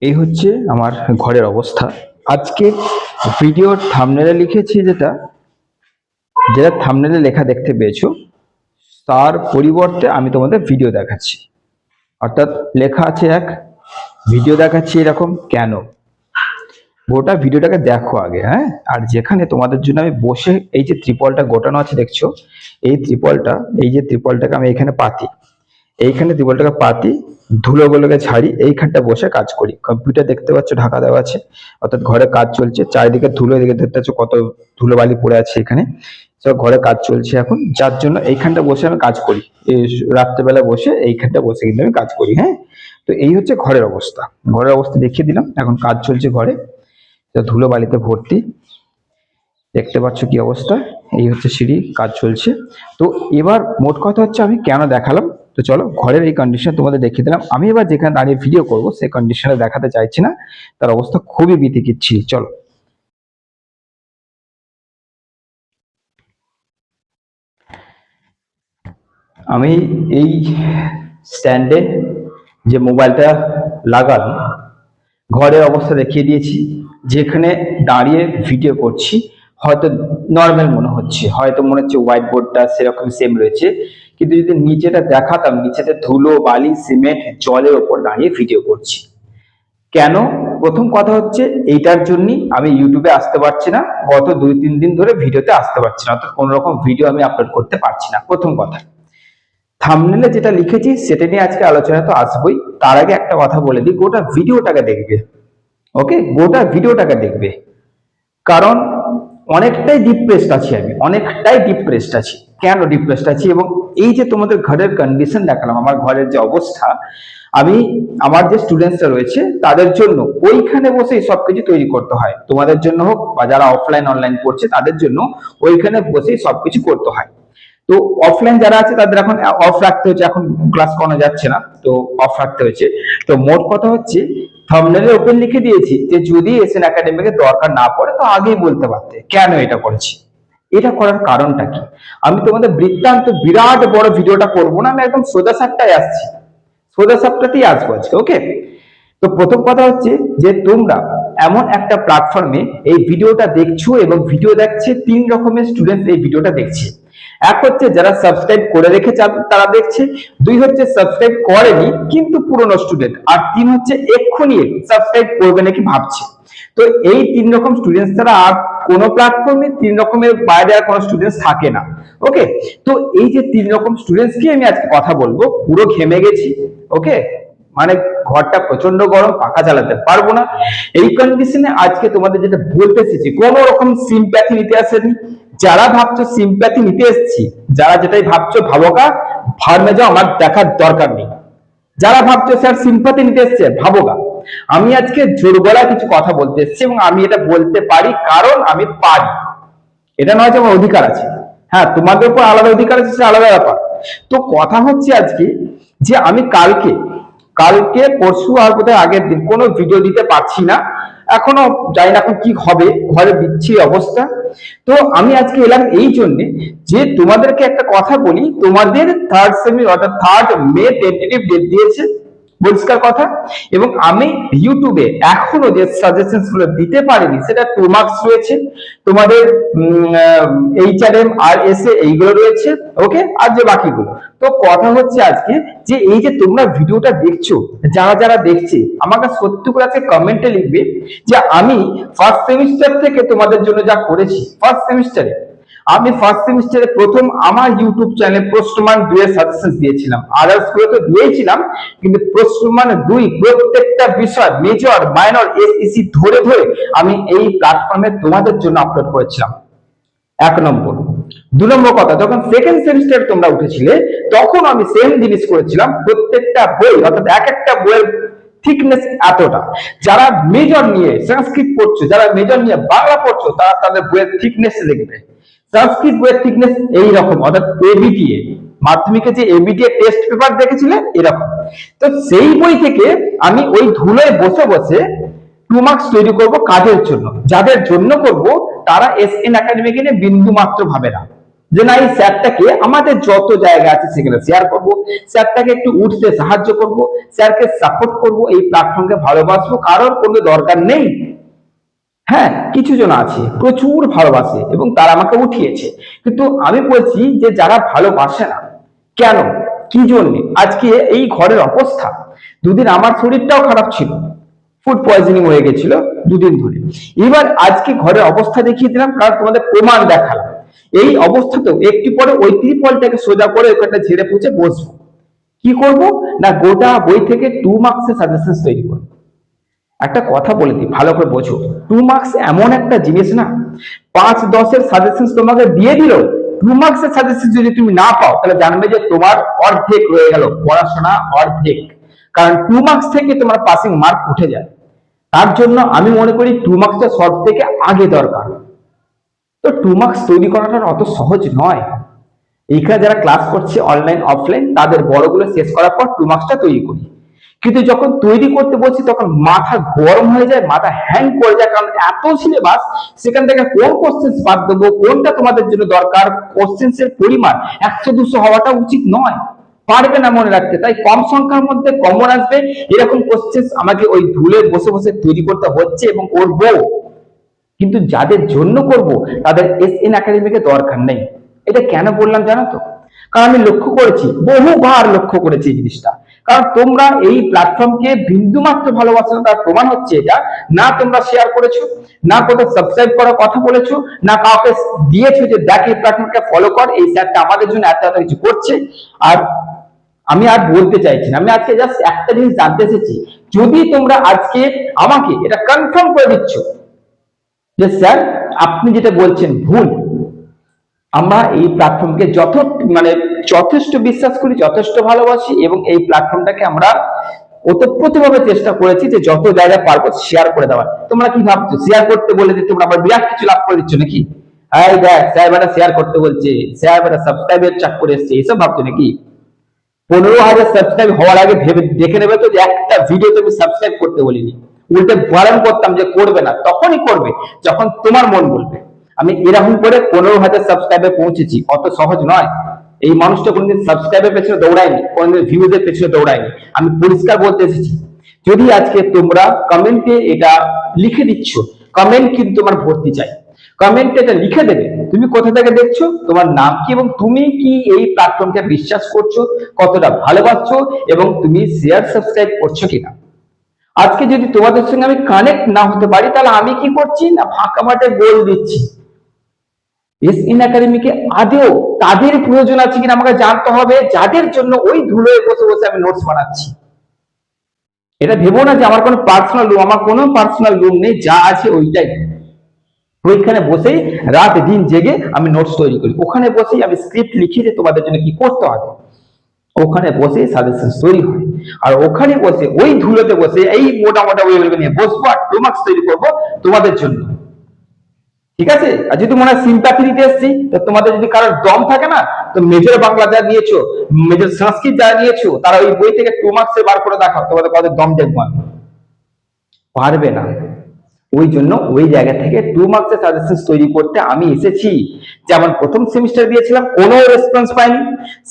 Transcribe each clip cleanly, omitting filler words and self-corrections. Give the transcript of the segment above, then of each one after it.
এই হচ্ছে আমার ঘরের অবস্থা। আজকে ভিডিওর থাম্বনেলে লিখেছি যেটা যেটা থাম্বনেলে লেখা দেখতে পেয়েছো, তার পরিবর্তে আমি তোমাদের ভিডিও দেখাচ্ছি। অর্থাৎ লেখা আছে এক, ভিডিও দেখাচ্ছি এরকম কেন। গোটা ভিডিওটাকে দেখো আগে, হ্যাঁ। আর যেখানে তোমাদের জন্য আমি বসে এই যে ত্রিপলটা গোটানো আছে দেখছো, এই যে ত্রিপলটাকে আমি এখানে পাতি, এইখানে ত্রিপলটাকে পাতি, ধুলোগুলোকে ছাড়ি, এইখানটা বসে কাজ করি। কম্পিউটার দেখতে পাচ্ছ ঢাকা দেওয়া আছে, অর্থাৎ ঘরে কাজ চলছে। চারিদিকে ধুলো, এদিকে দেখতে পাচ্ছ কত ধুলোবালি পড়ে আছে এখানে। সব ঘরে কাজ চলছে এখন, যার জন্য এইখানটা বসে আমি কাজ করি। এই রাত্রেবেলা বসে এইখানটা বসে কিন্তু আমি কাজ করি, হ্যাঁ। তো এই হচ্ছে ঘরের অবস্থা। ঘরের অবস্থা দেখিয়ে দিলাম। এখন কাজ চলছে ঘরে, ধুলো বালিতে ভর্তি, দেখতে পাচ্ছ কি অবস্থা। এই হচ্ছে সিঁড়ি, কাজ চলছে। তো এবার মোট কথা হচ্ছে আমি কেন দেখালাম, তো চলো ঘরের এই কন্ডিশন তোমাদের দেখিয়ে দিলাম। আমি এবার যেখানে দাঁড়িয়ে ভিডিও করব সেই কন্ডিশনে দেখাতে চাইছি না, তার অবস্থা খুবই বিতিকিচ্ছিরি। চলো, আমি এই স্ট্যান্ডে যে মোবাইলটা লাগালাম, ঘরের অবস্থা দেখিয়ে দিয়েছি। যেখানে দাঁড়িয়ে ভিডিও করছি হয়তো নর্মাল মনে হচ্ছে, হয়তো মনে হচ্ছে হোয়াইট বোর্ডটা সেরকম সেম রয়েছে, কিন্তু যদি নিচেটা দেখাতাম, নিচেতে ধুলো বালি সিমেন্ট জলের ওপর দাঁড়িয়ে ভিডিও করছি। কেন? প্রথম কথা হচ্ছে এইটার জন্যই আমি ইউটিউবে আসতে পারছি না, গত 2-3 দিন ধরে ভিডিওতে আসতে পারছি না, অর্থাৎ কোনো রকম ভিডিও আমি আপলোড করতে পারছি না। প্রথম কথা। থাম্বনেলে যেটা লিখেছি সেটা নিয়ে আজকে আলোচনা তো আসবোই, তার আগে একটা কথা বলে দিই, গোটা ভিডিওটাকে দেখবে। ওকে, গোটা ভিডিওটাকে দেখবে, কারণ অনেকটাই ডিপ্রেসড আছি আমি, অনেকটাই ডিপ্রেসড আছি। কেন ডিপ্রেসড আছি এবং এই যে তোমাদের ঘরের কন্ডিশন দেখালাম, আমার ঘরের যে অবস্থা, আমি আমার যে স্টুডেন্টসরা রয়েছে তাদের জন্য ওইখানে বসেই সবকিছু তৈরি করতে হয়। তোমাদের জন্য হোক বা যারা অফলাইন অনলাইন পড়ছে তাদের জন্য ওইখানে বসেই সবকিছু করতে হয়। তো অফলাইন যারা আছে তাদের এখন অফ রাখতে হচ্ছে, এখন ক্লাস করানো যাচ্ছে না, তো অফ রাখতে হয়েছে। তো মোট কথা হচ্ছে থাম্বনেলে ওপেন লিখে দিয়েছি যে যদি এসএন একাডেমিকে দরকার না পড়ে তো আগেই বলতে পারতে। কেন এটা করেছি, এটা করার কারণটা কি, আমি তোমাদের বৃত্তান্ত বিরাট বড় ভিডিওটা করব না, আমি একদম সোজা সাপটায় আসছি, সোজা সাপটাতেই আসবো আজকে। ওকে, তো প্রথম কথা হচ্ছে যে তোমরা এমন একটা প্ল্যাটফর্মে এই ভিডিওটা দেখছো এবং ভিডিও দেখছে 3 রকমের স্টুডেন্ট এই ভিডিওটা দেখছে। এক হচ্ছে যারা সাবস্ক্রাইব করে রেখেছে তারা দেখছে, 2 হচ্ছে সাবস্ক্রাইব করেনি কিন্তু পুরনো স্টুডেন্ট, আর 3 হচ্ছে এক্ষুনি সাবস্ক্রাইব করবে নাকি ভাবছে। তো এই 3 রকম স্টুডেন্টস ছাড়া আর কোনো প্ল্যাটফর্মে 3 রকমের বাইরে আর কোনো স্টুডেন্টস থাকে না। ওকে, তো এই যে 3 রকম স্টুডেন্টস কি আমি আজকে কথা বলবো, পুরো ঘেমে গেছি। ওকে, মানে ঘরটা প্রচন্ড গরম, পাখা চালাতে পারবো না, এই কন্ডিশনে আজকে তোমাদের যেটা বলতে এসেছি, কোন রকম সিম্প্যাথি নিতে আসেনি। যারা ভাবছো সিম্প্যাথি নিতে এসেছি, যারা যেটাই ভাবছো ভাবোগা, ফার্মে যাও, আমার দেখার দরকার নেই। যারা ভাবছো স্যার সিম্প্যাথি নিতে এসছে, ভাবোগা। আমি আজকে জোর গলায় কিছু কথা বলতে এসেছি এবং আমি এটা বলতে পারি কারণ আমি পারি, এটা নয় যে আমার অধিকার আছে। হ্যাঁ, তোমাদের উপর আলাদা অধিকার আছে, সে আলাদা ব্যাপার। তো কথা হচ্ছে আজকে যে আমি কালকে কালকে পরশু আর বোধহয় আগের দিন কোনো ভিডিও দিতে পারছি না, এখনো জানি না এখন কি হবে, ঘরে বিচ্ছিরি অবস্থা। তো আমি আজকে এলাম এই জন্য যে তোমাদেরকে একটা কথা বলি, তোমাদের থার্ড সেমি অর্থাৎ 3rd মে টেন্টেটিভ ডেট দিয়েছে, পরিষ্কার কথা। এবং আমি ইউটিউবে এখনো যে সাজেশনস গুলো দিতে পারিনি সেটা 2 মার্কস রয়েছে, তোমাদের এইচআরএম আর এসএ এইগুলো রয়েছে। ওকে, আর যে বাকিগুলো। তো কথা হচ্ছে আজকে যে এই যে তোমরা ভিডিওটা দেখছো, যারা যারা দেখছে, আমাকে সত্যি করে আজকে কমেন্টে লিখবে যে আমি ফার্স্ট সেমিস্টার থেকে তোমাদের জন্য যা করেছি। ফার্স্ট সেমিস্টারে প্রথম আমার ইউটিউব চ্যানেলে প্রশ্নমান 2 এর সাজেশন দিয়েছিলাম, আদার্স গুলো তো দিয়েছিলাম, কিন্তু প্রশ্নমান 2 প্রত্যেকটা বিষয় মেজর মাইনর এসইসি ধরে ধরে আমি এই প্ল্যাটফর্মে তোমাদের জন্য আপলোড করেছিলাম। 1 নম্বর। 2 নম্বর কথা, যখন সেকেন্ড সেমিস্টার তোমরা উঠেছিলে তখন আমি সেম জিনিস করেছিলাম, প্রত্যেকটা বই অর্থাৎ এক একটা বইয়ের থিকনেস এতটা। যারা মেজর নিয়ে সংস্কৃত পড়ছো, যারা মেজর নিয়ে বাংলা পড়ছো, তারা তাদের বইয়ের থিকনেস দেখবে। সংস্কৃত বইয়ের থিকনেস এইরকম, অর্থাৎ এবিটিএ, মাধ্যমিকে যে এবিটিএ টেস্ট পেপার দেখেছিলে এরকম। তো সেই বই থেকে আমি ওই ধুলোয় বসে বসে 2 মার্কস তৈরি করব কাজের জন্য, যাদের জন্য করব তারা এসএন একাডেমিকে নিয়ে বিন্দু মাত্র ভাবে না, যে না এই স্যারটাকে আমাদের যত জায়গা আছে সেখানে শেয়ার করব, স্যারটাকে একটু উঠতে সাহায্য করব, স্যারকে সাপোর্ট করব, এই প্ল্যাটফর্মকে ভালোবাসবো, কারোর কোনো দরকার নেই। হ্যাঁ, কিছু জন আছে প্রচুর ভালোবাসে এবং তারা আমাকে উঠিয়েছে, কিন্তু আমি বলছি যে যারা ভালোবাসে না, কেন, কি জন্য আজকে এই ঘরের অবস্থা। দুদিন আমার শরীরটাও খারাপ ছিল, ফুড পয়জনিং হয়ে গেছিল দুদিন ধরে। এবার আজকে ঘরের অবস্থা দেখিয়ে দিলাম, কারণ তোমাদের প্রমাণ দেখালাম। এই অবস্থাতেও একটু পরে ওই ত্রিপলটাকে সোজা করে ওখানটা ঝেড়ে পুছে বসবো। কি করব না, গোটা বই থেকে 2 মার্কসের সাজেশন তৈরি করবো। একটা কথা বলে দিই, ভালো করে বোঝো, 2 মার্কস এমন একটা জিনিস না, 5-10 সাজেশন তোমাকে দিয়ে দিল, 2 মার্কসের সাজেশন যদি তুমি না পাও তাহলে জানবে যে তোমার অর্ধেক রয়ে গেল পড়াশোনা, অর্ধেক। কারণ 2 মার্কস থেকে তোমার পাসিং মার্ক উঠে যায়। তার জন্য আমি মনে করি 2 মার্কসটা সব থেকে আগে দরকার। তো 2 মার্কস তৈরি করাটা অত সহজ নয়। এইখানে যারা ক্লাস করছে অনলাইন অফলাইন, তাদের বড়গুলো শেষ করার পর 2 মার্কসটা তৈরি করি, কিন্তু যখন তৈরি করতে বলছি তখন মাথা গরম হয়ে যায়, মাথা হ্যাং করে যায়, কারণ এত সিলেবাস, সেখান থেকে কোন কোশ্চেন বাদ দেবো, কোনটা তোমাদের জন্য দরকার, কোশ্চেন্স এর পরিমাণ 100-200 হওয়াটা উচিত নয়, পারবে না মনে রাখতে। তাই কম সংখ্যার মধ্যে কমন আসবে এরকম কোশ্চেন আমাকে ওই ধুলে বসে বসে তৈরি করতে হচ্ছে এবং করবো। কিন্তু যাদের জন্য করব তাদের এসএন একাডেমিকে দরকার নেই। এটা কেন বললাম জানো তো? কারণ আমি লক্ষ্য করেছি, বহুবার লক্ষ্য করেছি এই জিনিসটা। কারণ তোমরা এই প্ল্যাটফর্মকে বিন্দুমাত্র ভালোবাসো না, তার প্রমাণ হচ্ছে এটা। না তোমরা শেয়ার করেছো, না কোথাও সাবস্ক্রাইব করার কথা বলেছো, না কাউকে দিয়েছো যে দেখ এই প্ল্যাটফর্মকে ফলো কর, এই স্যারটা আমাদের জন্য এত এত কিছু করছে। আর আমি আর বলতে চাইছি না, আমি আজকে জাস্ট একটা জিনিস জানতে এসেছি, যদি তোমরা আজকে আমাকে এটা কনফার্ম করে দিচ্ছ যে স্যার আপনি যেটা বলছেন ভুল, আমরা এই প্ল্যাটফর্মকে যথেষ্ট বিশ্বাস করি, যথেষ্ট ভালোবাসি এবং এই প্ল্যাটফর্মটাকে আমরা ওতপ্রোতভাবে চেষ্টা করেছি যে যত জায়গায় পারবো শেয়ার করে দেওয়ার। তোমরা কি ভাবছো শেয়ার করতে বলে যে তোমরা আবার বিরাট কিছু লাভ করে দিচ্ছ নাকি? এই দেখ স্যার বেটা শেয়ার করতে বলছে, স্যার বেটা সাবস্ক্রাইবের চাক করে এসছে, এইসব ভাবছো নাকি? 15,000 সাবস্ক্রাইব হওয়ার আগে ভেবে দেখে নেবে তো যে একটা ভিডিও তুমি সাবস্ক্রাইব করতে বলিনি, উল্টে বারণ করতাম যে করবে না, তখনই করবে যখন তোমার মন বলবে। আমি এরকম করে 15,000 সাবস্ক্রাইবে পৌঁছেছি, অত সহজ নয়। এই মানুষটা কোনদিন সাবস্ক্রাইবের পেছনে দৌড়ায়নি, কোনদিন ভিউজের পেছনে দৌড়ায়নি। আমি পরিষ্কার বলতে এসেছি, যদি আজকে তোমরা কমেন্টে এটা লিখে দিচ্ছ, কমেন্ট কিন্তু আমার ভর্তি চাই, কমেন্টে এটা লিখে দেবে তুমি কোথা থেকে দেখছো, তোমার নাম কি এবং তুমি কি এই প্ল্যাটফর্মকে বিশ্বাস করছো, কতটা ভালোবাসছো এবং তুমি শেয়ার সাবস্ক্রাইব করছো কিনা। আজকে যদি তোমাদের সঙ্গে আমি কানেক্ট না হতে পারি তাহলে আমি কি করছি না, ফাঁকা মাঠে গোল দিচ্ছি। এসএন একাডেমিকে আদেও তাদের প্রয়োজন আছে কিনা আমাকে জানতে হবে, যাদের জন্য ওই ধুলোয় বসে বসে আমি নোটস বানাচ্ছি। এটা ভেবো না যে আমার কোনো পার্সোনাল রুম, আমার কোনো পার্সোনাল রুম নেই, যা আছে ওইটাই। ওইখানে বসেই রাত দিন জেগে আমি নোটস তৈরি করি, ওখানে বসেই আমি স্ক্রিপ্ট লিখি যে তোমাদের জন্য কি করতে হবে, ওখানে বসে সাজেশন তৈরি হয়। আর ওখানে বসে ওই ধুলোতে বসে এই মোটা মোটা ওইগুলো নিয়ে বসবো আর 2 মার্কস তৈরি করবো তোমাদের জন্য। ঠিক আছে? আর যদি মনে হয় সিম্প্যাথি দিতে এসছি, তো তোমাদের যদি কারোর দম থাকে না, তো মেজর বাংলা যারা নিয়েছো, মেজর সংস্কৃত যারা নিয়েছো, তারা ওই বই থেকে 2 মার্কসে বার করে দেখাও, তোমাদের কত দম দেখবো আমি। পারবে না। ওই জন্য ওই জায়গা থেকে 2 মার্কসের সাজেশন তৈরি করতে আমি এসেছি। যেমন প্রথম সেমিস্টার দিয়েছিলাম কোনো রেসপন্স পাইনি,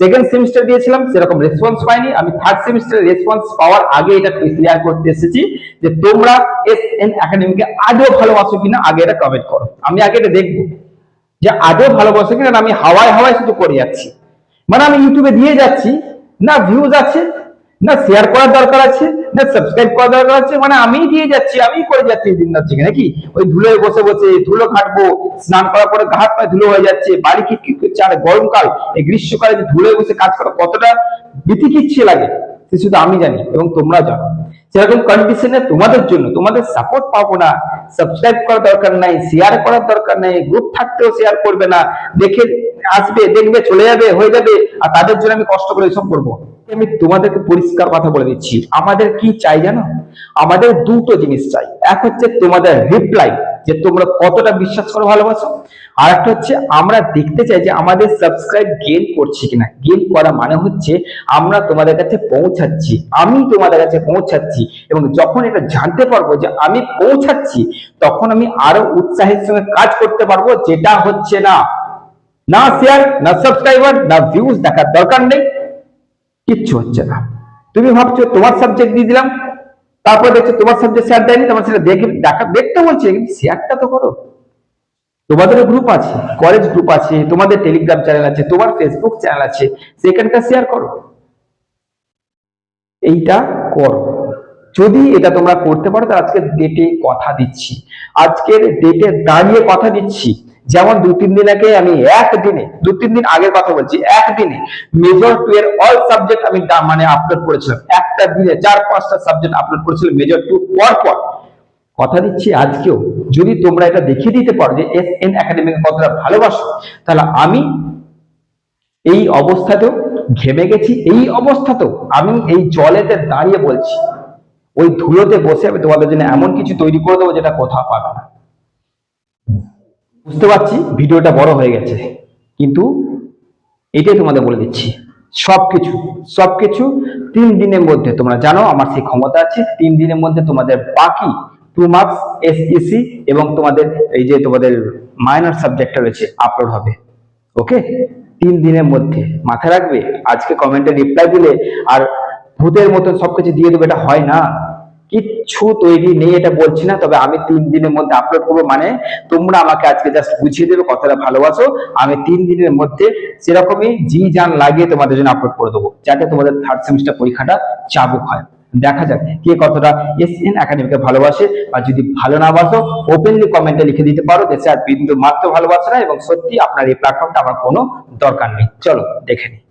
সেকেন্ড সেমিস্টার দিয়েছিলাম সেরকম রেসপন্স পাইনি, আমি থার্ড সেমিস্টারে রেসপন্স পাওয়ার আগে এটা ক্লিয়ার করতে এসেছি যে তোমরা এসএন একাডেমিকে আদৌ ভালোবাসো কিনা, আগে এটা কমেন্ট করো, আমি আগে এটা দেখবো যে আদৌ ভালোবাসো কিনা। আমি হাওয়ায় হাওয়ায় শুধু করে যাচ্ছি, মানে আমি ইউটিউবে দিয়ে যাচ্ছি, না ভিউজ আছে, না শেয়ার করার দরকার আছে, না সাবস্ক্রাইব করার দরকার আছে, মানে আমি দিয়ে যাচ্ছি, আমি করে যাচ্ছি দিন রাত থেকে নাকি। ওই ধুলোয় বসে বসে ধুলো ঘাটবো, স্নান করার পরে হাত পায়ে ধুলো হয়ে যাচ্ছে, বাড়ি কিটকিট করছে। আর গরমকাল, এই গ্রীষ্মকালে ধুলোয় বসে কাজ করা কতটা বিতিকিচ্ছি লাগে সে শুধু আমি জানি এবং তোমরা জানো। সেরকম কন্ডিশনে তোমাদের জন্য তোমাদের সাপোর্ট পাবো না, সাবস্ক্রাইব করার দরকার নাই, শেয়ার করার দরকার নাই, গ্রুপ থাকতেও শেয়ার করবে না, দেখে আসবে দেখবে চলে যাবে হয়ে যাবে, আর তাদের জন্য আমি কষ্ট করে এসব করবো। আমি তোমাদেরকে পরিষ্কার কথা বলে দিচ্ছি, আমাদের কি চাই জানো? আমাদের দুটো জিনিস চাই। এক হচ্ছে তোমাদের রিপ্লাই, যে তোমরা কতটা বিশ্বাস করো ভালোবাসো, আর একটা হচ্ছে আমরা দেখতে চাই যে আমাদের সাবস্ক্রাইব গেইন করছি কিনা। গেইন করা মানে হচ্ছে আমরা তোমাদের কাছে পৌঁছাচ্ছি, আমি তোমাদের কাছে পৌঁছাচ্ছি, এবং যখন এটা জানতে পারবো যে আমি পৌঁছাচ্ছি, তখন আমি আরো উৎসাহের সঙ্গে কাজ করতে পারবো, যেটা হচ্ছে না। না শেয়ার, না সাবস্ক্রাইবার, না ভিউজ দেখার দরকার নেই, কিচ্ছু হচ্ছে না। তুমি ভাবছো তোমার সাবজেক্ট দিয়ে দিলাম, তারপর দেখছো তোমার সাবজেক্ট শেয়ার দেয়নি, তোমার সেটা দেখতে বলছে, কিন্তু শেয়ারটা তো করো। তোমাদের গ্রুপ আছে, কলেজ গ্রুপ আছে, তোমাদের টেলিগ্রাম চ্যানেল আছে, তোমার ফেসবুক চ্যানেল আছে, সেখানটা শেয়ার করো। এইটা করো। যদি এটা তোমরা করতে পারো, তাহলে আজকের ডেটে কথা দিচ্ছি, আজকের ডেটে দাঁড়িয়ে কথা দিচ্ছি, যেমন 2-3 দিন আগে আমি একদিনে, 2-3 দিন আগের কথা বলছি, একদিনে মেজর 2 এর অল সাবজেক্ট আমি মানে আপলোড করেছিলাম। একটা দিনে 4-5টা সাবজেক্ট আপলোড করেছিলাম মেজর 2 পর পর। কথা দিচ্ছি আজকেও যদি তোমরা এটা দেখিয়ে দিতে পারো যে এসএন একাডেমিকে কতটা ভালোবাসো, তাহলে আমি এই অবস্থাতেও ঘেমে গেছি, এই অবস্থাতেও আমি এই জলেতে দাঁড়িয়ে বলছি, ওই ধুলোতে বসে আমি তোমাদের জন্য এমন কিছু তৈরি করে দেবো যেটা কোথাও পাবে না। বুঝতে পারছি ভিডিওটা বড় হয়ে গেছে, কিন্তু এটাই তোমাদের বলে দিচ্ছি, সবকিছু 3 দিনের মধ্যে, তোমরা জানো আমার সেই ক্ষমতা আছে, 3 দিনের মধ্যে তোমাদের বাকি 2 মার্কস এসইসি এবং তোমাদের এই যে তোমাদের মাইনর সাবজেক্টটা রয়েছে আপলোড হবে। ওকে, 3 দিনের মধ্যে মাথায় রাখবে। আজকে কমেন্টে রিপ্লাই দিলে আর ভূতের মতন সবকিছু দিয়ে দেবে, এটা হয় না। কিচ্ছু তৈরি নেই এটা বলছি না, তবে আমি 3 দিনের মধ্যে আপলোড করবো, মানে তোমরা আমাকে আজকে জাস্ট বুঝিয়ে দেবে কতটা ভালোবাসো। আমি 3 দিনের মধ্যে সেরকমই জি জান লাগিয়ে তোমাদের জন্য আপলোড করে দেবো, যাতে তোমাদের 3rd সেমিস্টার পরীক্ষাটা চাবুক হয়। দেখা যাক কে কতটা এসএন একাডেমিকে ভালোবাসে। আর যদি ভালো না বাসো, ওপেনলি কমেন্টে লিখে দিতে পারো যে স্যার বিন্দু মাত্র ভালোবাসে না, এবং সত্যি আপনার এই প্ল্যাটফর্মটা আমার কোনো দরকার নেই। চলো দেখে নিই।